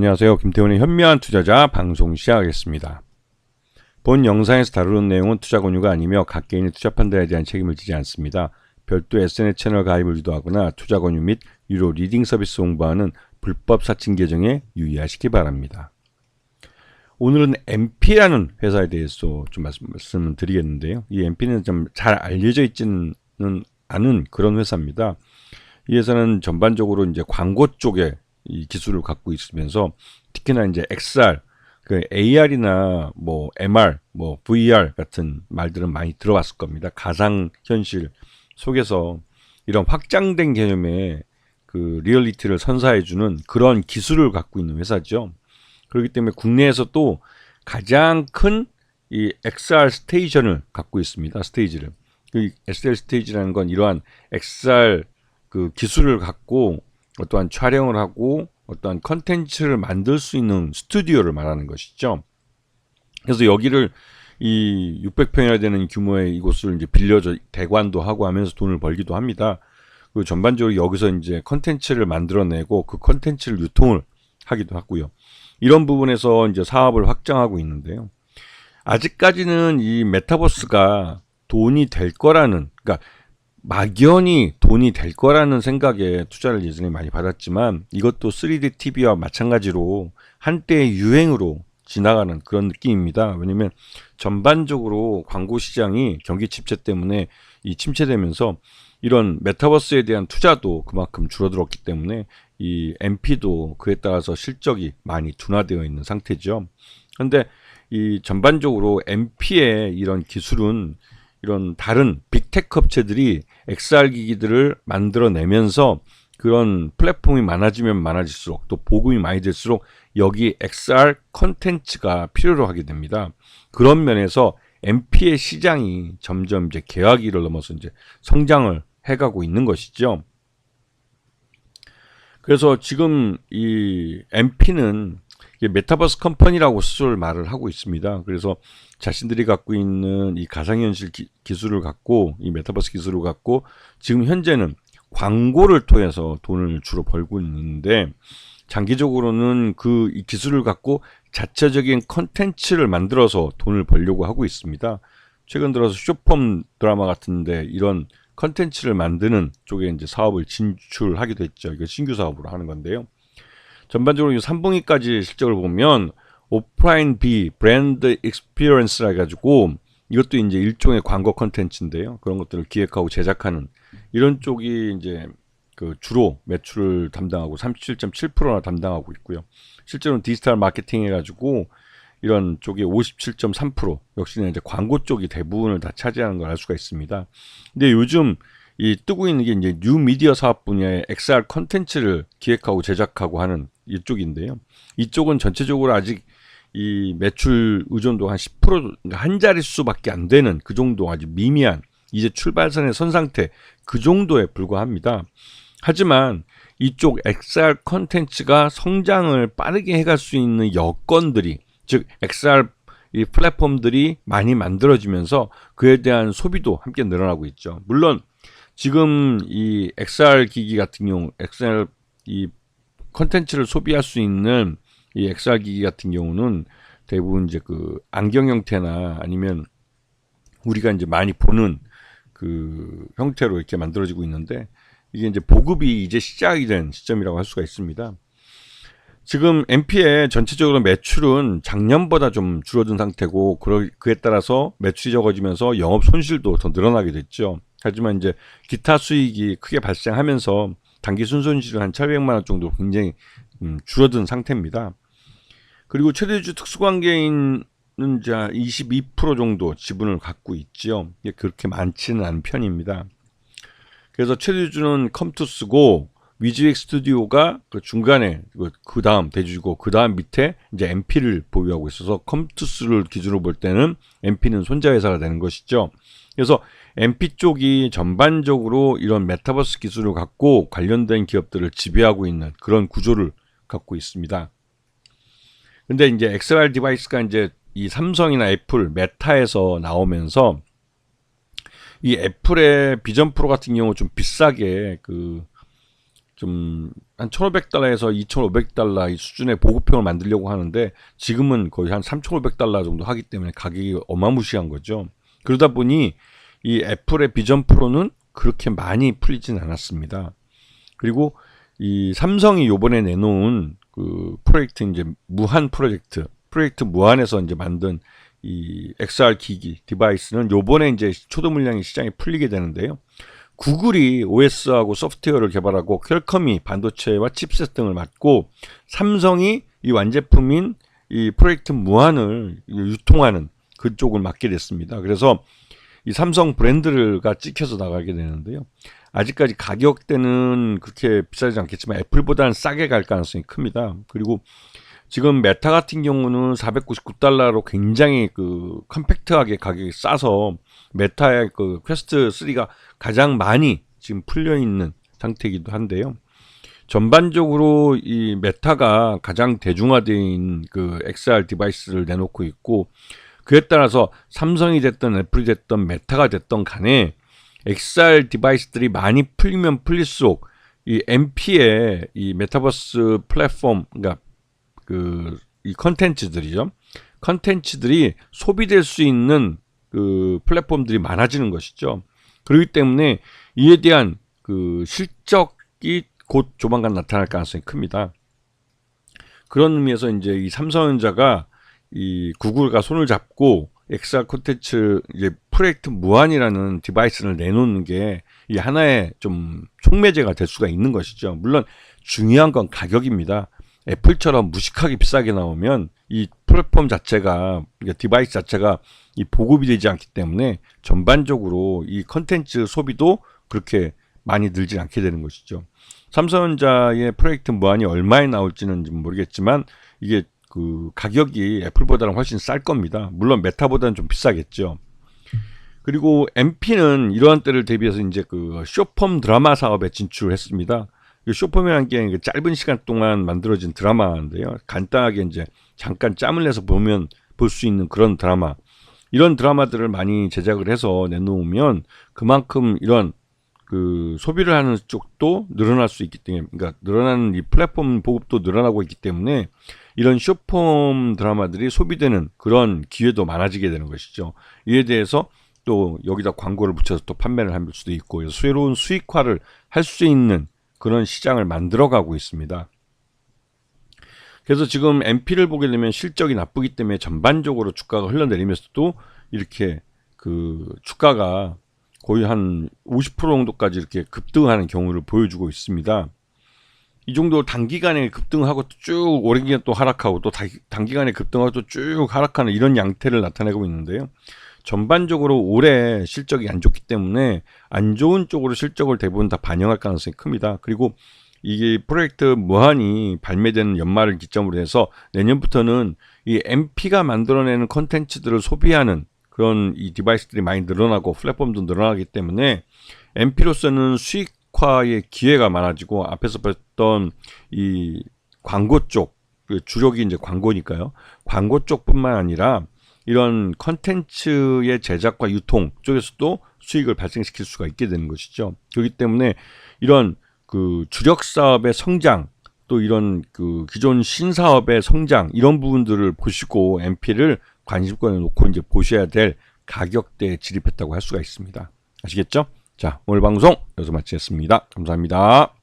안녕하세요. 김태훈의 현명한 투자자 방송 시작하겠습니다. 본 영상에서 다루는 내용은 투자 권유가 아니며 각 개인의 투자 판단에 대한 책임을 지지 않습니다. 별도 SNS 채널 가입을 유도하거나 투자 권유 및 유료 리딩 서비스 홍보하는 불법 사칭 계정에 유의하시기 바랍니다. 오늘은 MP라는 회사에 대해서 좀 말씀을 드리겠는데요. 이 MP는 좀 잘 알려져 있지는 않은 그런 회사입니다. 이 회사는 전반적으로 이제 광고 쪽에 이 기술을 갖고 있으면서 특히나 이제 XR, 그 AR이나 뭐 MR, 뭐 VR 같은 말들은 많이 들어봤을 겁니다. 가상 현실 속에서 이런 확장된 개념의 그 리얼리티를 선사해주는 그런 기술을 갖고 있는 회사죠. 그렇기 때문에 국내에서 또 가장 큰 이 XR 스테이션을 갖고 있습니다. 스테이지를. 그 XR 스테이지라는 건 이러한 XR 그 기술을 갖고 어떠한 촬영을 하고 어떠한 컨텐츠를 만들 수 있는 스튜디오를 말하는 것이죠. 그래서 여기를 이 600평이나 되는 규모의 이곳을 이제 빌려줘 대관도 하고 하면서 돈을 벌기도 합니다. 그리고 전반적으로 여기서 이제 컨텐츠를 만들어내고 그 컨텐츠를 유통을 하기도 하고요. 이런 부분에서 이제 사업을 확장하고 있는데요. 아직까지는 이 메타버스가 돈이 될 거라는, 그러니까 막연히 돈이 될 거라는 생각에 투자를 예전에 많이 받았지만 이것도 3D TV와 마찬가지로 한때의 유행으로 지나가는 그런 느낌입니다. 왜냐면 전반적으로 광고 시장이 경기 침체 때문에 이 침체되면서 이런 메타버스에 대한 투자도 그만큼 줄어들었기 때문에 이 MP도 그에 따라서 실적이 많이 둔화되어 있는 상태죠. 그런데 이 전반적으로 MP의 이런 기술은 이런 다른 빅테크 업체들이 XR 기기들을 만들어내면서 그런 플랫폼이 많아지면 많아질수록 또 보급이 많이 될수록 여기 XR 컨텐츠가 필요로 하게 됩니다. 그런 면에서 MP의 시장이 점점 이제 개화기를 넘어서 이제 성장을 해가고 있는 것이죠. 그래서 지금 이 MP는 메타버스 컴퍼니라고 스스로 말을 하고 있습니다. 그래서 자신들이 갖고 있는 이 가상현실 기술을 갖고 이 메타버스 기술을 갖고 지금 현재는 광고를 통해서 돈을 주로 벌고 있는데 장기적으로는 그 이 기술을 갖고 자체적인 컨텐츠를 만들어서 돈을 벌려고 하고 있습니다. 최근 들어서 쇼폼 드라마 같은데 이런 컨텐츠를 만드는 쪽에 이제 사업을 진출하기도 했죠. 이거 신규 사업으로 하는 건데요. 전반적으로 이 3분기까지 실적을 보면 오프라인 B 브랜드 익스피리언스라 해가지고 이것도 이제 일종의 광고 컨텐츠인데요. 그런 것들을 기획하고 제작하는 이런 쪽이 이제 그 주로 매출을 담당하고 37.7%나 담당하고 있고요. 실제로는 디지털 마케팅 해가지고 이런 쪽이 57.3% 역시나 이제 광고 쪽이 대부분을 다 차지하는 걸 알 수가 있습니다. 근데 요즘 이 뜨고 있는 게 이제 뉴 미디어 사업 분야의 XR 컨텐츠를 기획하고 제작하고 하는 이쪽인데요. 이쪽은 전체적으로 아직 이 매출 의존도 한 10% 한 자릿수밖에 안 되는 그 정도 아주 미미한 이제 출발선의 선 상태 그 정도에 불과합니다. 하지만 이쪽 XR 컨텐츠가 성장을 빠르게 해갈 수 있는 여건들이 즉 XR 이 플랫폼들이 많이 만들어지면서 그에 대한 소비도 함께 늘어나고 있죠. 물론 지금 이 XR 기기 같은 경우, XR 이 컨텐츠를 소비할 수 있는 이 XR 기기 같은 경우는 대부분 이제 그 안경 형태나 아니면 우리가 이제 많이 보는 그 형태로 이렇게 만들어지고 있는데 이게 이제 보급이 이제 시작이 된 시점이라고 할 수가 있습니다. 지금 MP의 전체적으로 매출은 작년보다 좀 줄어든 상태고 그에 따라서 매출이 적어지면서 영업 손실도 더 늘어나게 됐죠. 하지만 이제 기타 수익이 크게 발생하면서 단기 순손실은 한 700만 원 정도 굉장히 줄어든 상태입니다. 그리고 최대주 특수관계인은 이제 22% 정도 지분을 갖고 있죠. 이게 그렇게 많지는 않은 편입니다. 그래서 최대주는 컴투스고 위즈익 스튜디오가 그 중간에 그 다음 대주고 그 다음 밑에 이제 MP를 보유하고 있어서 컴투스를 기준으로 볼 때는 MP는 손자 회사가 되는 것이죠. 그래서 MP 쪽이 전반적으로 이런 메타버스 기술을 갖고 관련된 기업들을 지배하고 있는 그런 구조를 갖고 있습니다. 근데 이제 XR 디바이스가 이제 이 삼성이나 애플, 메타에서 나오면서 이 애플의 비전 프로 같은 경우 좀 비싸게 그 좀 한 1,500달러에서 2,500달러 이 수준의 보급형을 만들려고 하는데 지금은 거의 한 3,500달러 정도 하기 때문에 가격이 어마무시한 거죠. 그러다 보니 이 애플의 비전 프로는 그렇게 많이 풀리진 않았습니다. 그리고 이 삼성이 요번에 내놓은 그 프로젝트, 이제 무한 프로젝트 무한에서 이제 만든 이 XR 기기 디바이스는 요번에 이제 초도 물량이 시장에 풀리게 되는데요. 구글이 OS하고 소프트웨어를 개발하고 퀄컴이 반도체와 칩셋 등을 맡고 삼성이 이 완제품인 이 프로젝트 무한을 유통하는 그쪽을 맡게 됐습니다. 그래서 이 삼성 브랜드가 찍혀서 나가게 되는데요. 아직까지 가격대는 그렇게 비싸지 않겠지만 애플보다는 싸게 갈 가능성이 큽니다. 그리고 지금 메타 같은 경우는 499달러로 굉장히 그 컴팩트하게 가격이 싸서 메타의 그 퀘스트 3가 가장 많이 지금 풀려 있는 상태이기도 한데요. 전반적으로 이 메타가 가장 대중화된 그 XR 디바이스를 내놓고 있고, 그에 따라서 삼성이 됐던 애플이 됐던 메타가 됐던 간에 XR 디바이스들이 많이 풀리면 풀릴수록 이 MP의 이 메타버스 플랫폼, 그러니까 이 컨텐츠들이죠. 컨텐츠들이 소비될 수 있는 그 플랫폼들이 많아지는 것이죠. 그렇기 때문에 이에 대한 그 실적이 곧 조만간 나타날 가능성이 큽니다. 그런 의미에서 이제 이 삼성전자가 이 구글과 손을 잡고 XR 콘텐츠 이제 프로젝트 무한이라는 디바이스를 내놓는 게 이 하나의 좀 촉매제가 될 수가 있는 것이죠. 물론 중요한 건 가격입니다. 애플처럼 무식하게 비싸게 나오면 이 플랫폼 자체가, 그러니까 디바이스 자체가 이 보급이 되지 않기 때문에 전반적으로 이 컨텐츠 소비도 그렇게 많이 늘지 않게 되는 것이죠. 삼성전자의 프로젝트 무한이 얼마에 나올지는 모르겠지만 이게 그 가격이 애플보다는 훨씬 쌀 겁니다. 물론 메타보다는 좀 비싸겠죠. 그리고 MP는 이러한 때를 대비해서 이제 그 쇼폼 드라마 사업에 진출했습니다. 쇼폼이라는 게 짧은 시간 동안 만들어진 드라마인데요. 간단하게 이제 잠깐 짬을 내서 보면 볼 수 있는 그런 드라마. 이런 드라마들을 많이 제작을 해서 내놓으면 그만큼 이런 그 소비를 하는 쪽도 늘어날 수 있기 때문에, 그러니까 늘어나는 이 플랫폼 보급도 늘어나고 있기 때문에 이런 쇼폼 드라마들이 소비되는 그런 기회도 많아지게 되는 것이죠. 이에 대해서 또 여기다 광고를 붙여서 또 판매를 할 수도 있고, 새로운 수익화를 할 수 있는 그런 시장을 만들어가고 있습니다. 그래서 지금 MP를 보게 되면 실적이 나쁘기 때문에 전반적으로 주가가 흘러내리면서도 이렇게 그 주가가 거의 한 50% 정도까지 이렇게 급등하는 경우를 보여주고 있습니다. 이 정도 단기간에 급등하고 쭉 오랜 기간 또 하락하고 또 단기간에 급등하고 또 쭉 하락하는 이런 양태를 나타내고 있는데요. 전반적으로 올해 실적이 안 좋기 때문에 안 좋은 쪽으로 실적을 대부분 다 반영할 가능성이 큽니다. 그리고 이게 프로젝트 무한이 발매되는 연말을 기점으로 해서 내년부터는 이 MP가 만들어내는 콘텐츠들을 소비하는 그런 이 디바이스들이 많이 늘어나고 플랫폼도 늘어나기 때문에 MP로서는 수익화의 기회가 많아지고, 앞에서 봤던 이 광고 쪽, 그 주력이 이제 광고니까요. 광고 쪽뿐만 아니라 이런 컨텐츠의 제작과 유통 쪽에서도 수익을 발생시킬 수가 있게 되는 것이죠. 그렇기 때문에 이런 그 주력 사업의 성장, 또 이런 그 기존 신사업의 성장, 이런 부분들을 보시고 MP를 관심권에 놓고 이제 보셔야 될 가격대에 진입했다고 할 수가 있습니다. 아시겠죠? 자, 오늘 방송 여기서 마치겠습니다. 감사합니다.